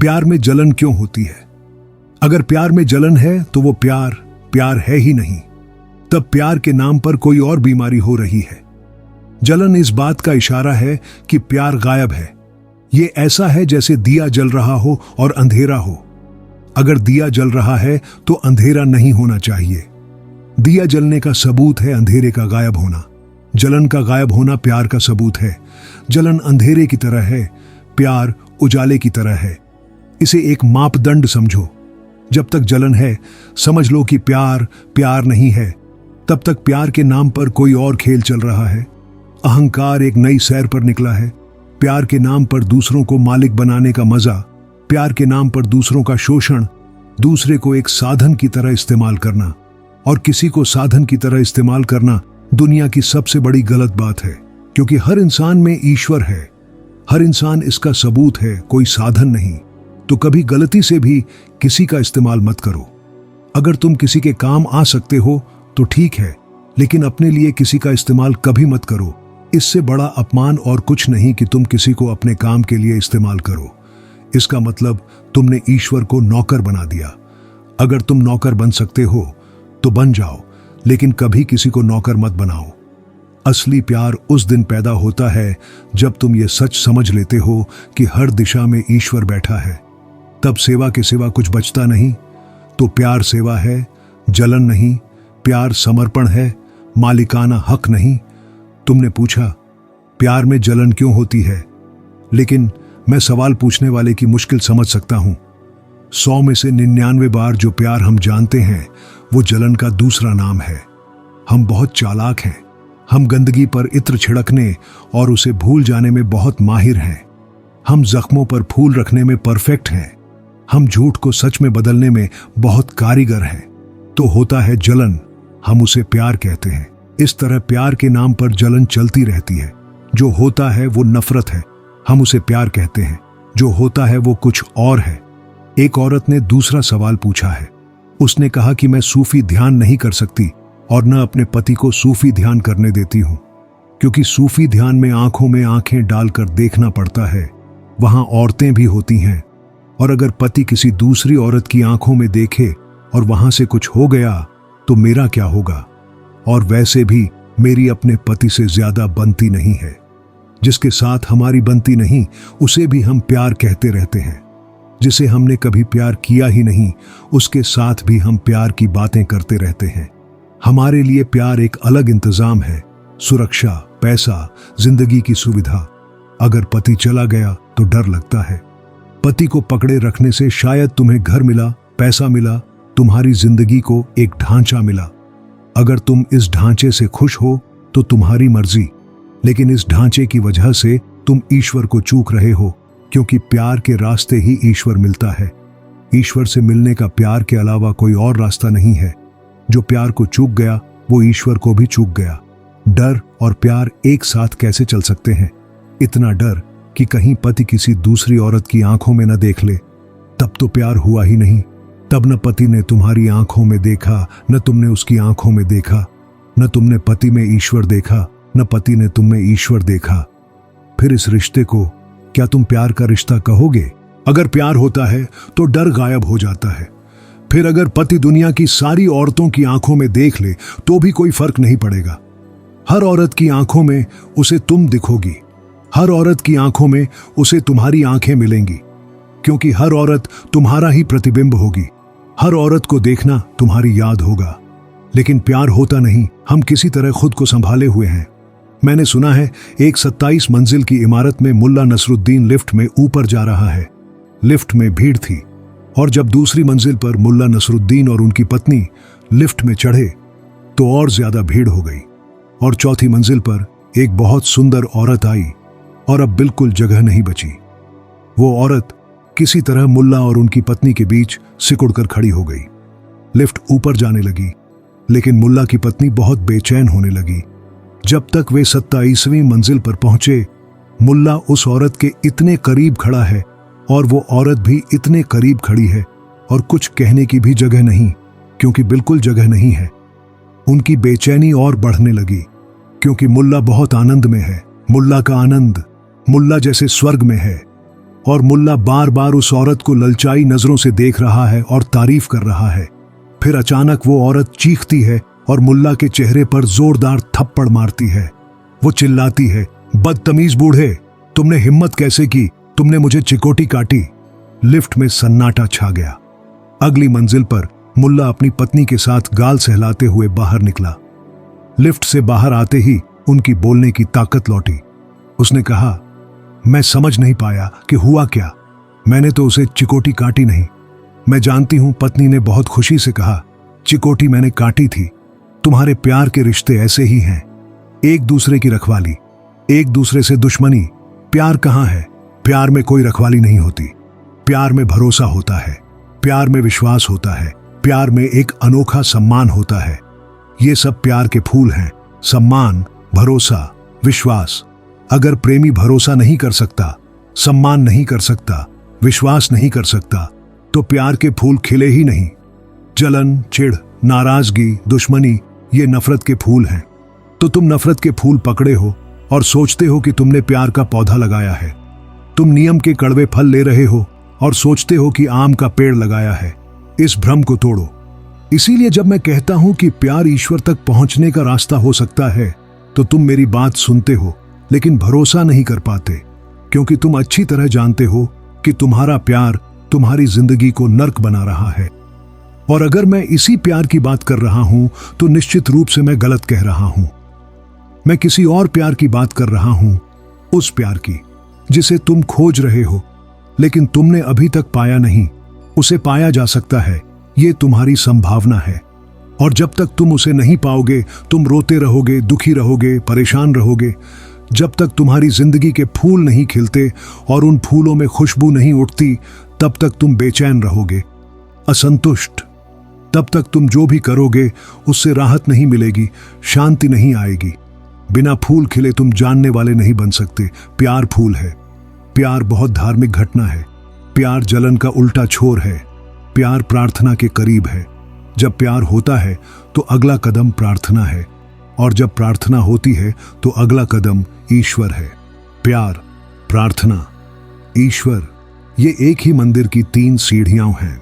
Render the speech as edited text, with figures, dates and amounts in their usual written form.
प्यार में जलन क्यों होती है? अगर प्यार में जलन है तो वो प्यार प्यार है ही नहीं। तब प्यार के नाम पर कोई और बीमारी हो रही है। जलन इस बात का इशारा है कि प्यार गायब है। ये ऐसा है जैसे दिया जल रहा हो और अंधेरा हो। अगर दिया जल रहा है तो अंधेरा नहीं होना चाहिए। दिया जलने का सबूत है अंधेरे का गायब होना। जलन का गायब होना प्यार का सबूत है। जलन अंधेरे की तरह है, प्यार उजाले की तरह है। इसे एक मापदंड समझो। जब तक जलन है समझ लो कि प्यार प्यार नहीं है। तब तक प्यार के नाम पर कोई और खेल चल रहा है। अहंकार एक नई सैर पर निकला है। प्यार के नाम पर दूसरों को मालिक बनाने का मजा, प्यार के नाम पर दूसरों का शोषण, दूसरे को एक साधन की तरह इस्तेमाल करना और किसी को साधन की तरह इस्तेमाल करना दुनिया की सबसे बड़ी गलत बात है। क्योंकि हर इंसान में ईश्वर है। हर इंसान इसका सबूत है, कोई साधन नहीं। तो कभी गलती से भी किसी का इस्तेमाल मत करो। अगर तुम किसी के काम आ सकते हो तो ठीक है, लेकिन अपने लिए किसी का इस्तेमाल कभी मत करो। इससे बड़ा अपमान और कुछ नहीं कि तुम किसी को अपने काम के लिए इस्तेमाल करो। इसका मतलब तुमने ईश्वर को नौकर बना दिया। अगर तुम नौकर बन सकते हो तो बन जाओ, लेकिन कभी किसी को नौकर मत बनाओ। असली प्यार उस दिन पैदा होता है जब तुम ये सच समझ लेते हो कि हर दिशा में ईश्वर बैठा है। तब सेवा के सिवा कुछ बचता नहीं। तो प्यार सेवा है, जलन नहीं। प्यार समर्पण है, मालिकाना हक नहीं। तुमने पूछा प्यार में जलन क्यों होती है, लेकिन मैं सवाल पूछने वाले की मुश्किल समझ सकता हूं। 100 में से 99 बार जो प्यार हम जानते हैं वो जलन का दूसरा नाम है। हम बहुत चालाक हैं। हम गंदगी पर इत्र छिड़कने और उसे भूल जाने में बहुत माहिर हैं। हम जख्मों पर फूल रखने में परफेक्ट हैं। हम झूठ को सच में बदलने में बहुत कारीगर हैं। तो होता है जलन, हम उसे प्यार कहते हैं। इस तरह प्यार के नाम पर जलन चलती रहती है। जो होता है वो नफरत है, हम उसे प्यार कहते हैं। जो होता है वो कुछ और है। एक औरत ने दूसरा सवाल पूछा है। उसने कहा कि मैं सूफी ध्यान नहीं कर सकती और न अपने पति को सूफी ध्यान करने देती हूं, क्योंकि सूफी ध्यान में आंखों में आंखें डालकर देखना पड़ता है। वहां औरतें भी होती हैं, और अगर पति किसी दूसरी औरत की आंखों में देखे और वहां से कुछ हो गया तो मेरा क्या होगा? और वैसे भी मेरी अपने पति से ज्यादा बनती नहीं है। जिसके साथ हमारी बनती नहीं उसे भी हम प्यार कहते रहते हैं। जिसे हमने कभी प्यार किया ही नहीं उसके साथ भी हम प्यार की बातें करते रहते हैं। हमारे लिए प्यार एक अलग इंतजाम है, सुरक्षा, पैसा, जिंदगी की सुविधा। अगर पति चला गया तो डर लगता है। पति को पकड़े रखने से शायद तुम्हें घर मिला, पैसा मिला, तुम्हारी जिंदगी को एक ढांचा मिला। अगर तुम इस ढांचे से खुश हो तो तुम्हारी मर्जी, लेकिन इस ढांचे की वजह से तुम ईश्वर को चूक रहे हो, क्योंकि प्यार के रास्ते ही ईश्वर मिलता है। ईश्वर से मिलने का प्यार के अलावा कोई और रास्ता नहीं है। जो प्यार को चूक गया वो ईश्वर को भी चूक गया। डर और प्यार एक साथ कैसे चल सकते हैं? इतना डर कि कहीं पति किसी दूसरी औरत की आंखों में न देख ले, तब तो प्यार हुआ ही नहीं। तब न पति ने तुम्हारी आंखों में देखा, न तुमने उसकी आंखों में देखा। न तुमने पति में ईश्वर देखा, न पति ने तुम में ईश्वर देखा। फिर इस रिश्ते को क्या तुम प्यार का रिश्ता कहोगे? अगर प्यार होता है तो डर गायब हो जाता है। फिर अगर पति दुनिया की सारी औरतों की आंखों में देख ले तो भी कोई फर्क नहीं पड़ेगा। हर औरत की आंखों में उसे तुम दिखोगी। हर औरत की आंखों में उसे तुम्हारी आंखें मिलेंगी, क्योंकि हर औरत तुम्हारा ही प्रतिबिंब होगी। हर औरत को देखना तुम्हारी याद होगा। लेकिन प्यार होता नहीं, हम किसी तरह खुद को संभाले हुए हैं। मैंने सुना है एक 27 मंजिल की इमारत में मुल्ला नसरुद्दीन लिफ्ट में ऊपर जा रहा है। लिफ्ट में भीड़ थी, और जब दूसरी मंजिल पर मुल्ला नसरुद्दीन और उनकी पत्नी लिफ्ट में चढ़े तो और ज्यादा भीड़ हो गई। और चौथी मंजिल पर एक बहुत सुंदर औरत आई और अब बिल्कुल जगह नहीं बची। वो औरत किसी तरह मुल्ला और उनकी पत्नी के बीच सिकुड़कर खड़ी हो गई। लिफ्ट ऊपर जाने लगी, लेकिन मुल्ला की पत्नी बहुत बेचैन होने लगी। जब तक वे 27वीं मंजिल पर पहुंचे, मुल्ला उस औरत के इतने करीब खड़ा है और वो औरत भी इतने करीब खड़ी है, और कुछ कहने की भी जगह नहीं, क्योंकि बिल्कुल जगह नहीं है। उनकी बेचैनी और बढ़ने लगी, क्योंकि मुल्ला बहुत आनंद में है। मुल्ला का आनंद मुल्ला जैसे स्वर्ग में है, और मुल्ला बार बार उस औरत को ललचाई नजरों से देख रहा है और तारीफ कर रहा है। फिर अचानक वो औरत चीखती है और मुल्ला के चेहरे पर जोरदार थप्पड़ मारती है। वो चिल्लाती है, बदतमीज बूढ़े, तुमने हिम्मत कैसे की? तुमने मुझे चिकोटी काटी। लिफ्ट में सन्नाटा छा गया। अगली मंजिल पर मुल्ला अपनी पत्नी के साथ गाल सहलाते हुए बाहर निकला। लिफ्ट से बाहर आते ही उनकी बोलने की ताकत लौटी। उसने कहा, मैं समझ नहीं पाया कि हुआ क्या। मैंने तो उसे चिकोटी काटी नहीं। मैं जानती हूं। पत्नी ने बहुत खुशी से कहा, चिकोटी मैंने काटी थी। तुम्हारे प्यार के रिश्ते ऐसे ही हैं, एक दूसरे की रखवाली, एक दूसरे से दुश्मनी। प्यार कहां है? प्यार में कोई रखवाली नहीं होती। प्यार में भरोसा होता है, प्यार में विश्वास होता है, प्यार में एक अनोखा सम्मान होता है। ये सब प्यार के फूल हैं, सम्मान, भरोसा, विश्वास। अगर प्रेमी भरोसा नहीं कर सकता, सम्मान नहीं कर सकता, विश्वास नहीं कर सकता, तो प्यार के फूल खिले ही नहीं। जलन, चिढ़, नाराजगी, दुश्मनी, ये नफरत के फूल हैं। तो तुम नफरत के फूल पकड़े हो और सोचते हो कि तुमने प्यार का पौधा लगाया है। तुम नियम के कड़वे फल ले रहे हो और सोचते हो कि आम का पेड़ लगाया है। इस भ्रम को तोड़ो। इसीलिए जब मैं कहता हूं कि प्यार ईश्वर तक पहुंचने का रास्ता हो सकता है, तो तुम मेरी बात सुनते हो लेकिन भरोसा नहीं कर पाते, क्योंकि तुम अच्छी तरह जानते हो कि तुम्हारा प्यार तुम्हारी जिंदगी को नर्क बना रहा है। और अगर मैं इसी प्यार की बात कर रहा हूं तो निश्चित रूप से मैं गलत कह रहा हूं। मैं किसी और प्यार की बात कर रहा हूं, उस प्यार की जिसे तुम खोज रहे हो लेकिन तुमने अभी तक पाया नहीं। उसे पाया जा सकता है, ये तुम्हारी संभावना है। और जब तक तुम उसे नहीं पाओगे, तुम रोते रहोगे, दुखी रहोगे, परेशान रहोगे। जब तक तुम्हारी जिंदगी के फूल नहीं खिलते और उन फूलों में खुशबू नहीं उठती, तब तक तुम बेचैन रहोगे, असंतुष्ट। तब तक तुम जो भी करोगे उससे राहत नहीं मिलेगी, शांति नहीं आएगी। बिना फूल खिले तुम जानने वाले नहीं बन सकते। प्यार फूल है। प्यार बहुत धार्मिक घटना है। प्यार जलन का उल्टा छोर है। प्यार प्रार्थना के करीब है। जब प्यार होता है तो अगला कदम प्रार्थना है, और जब प्रार्थना होती है तो अगला कदम ईश्वर है। प्यार, प्रार्थना, ईश्वर, ये एक ही मंदिर की 3 सीढ़ियां हैं।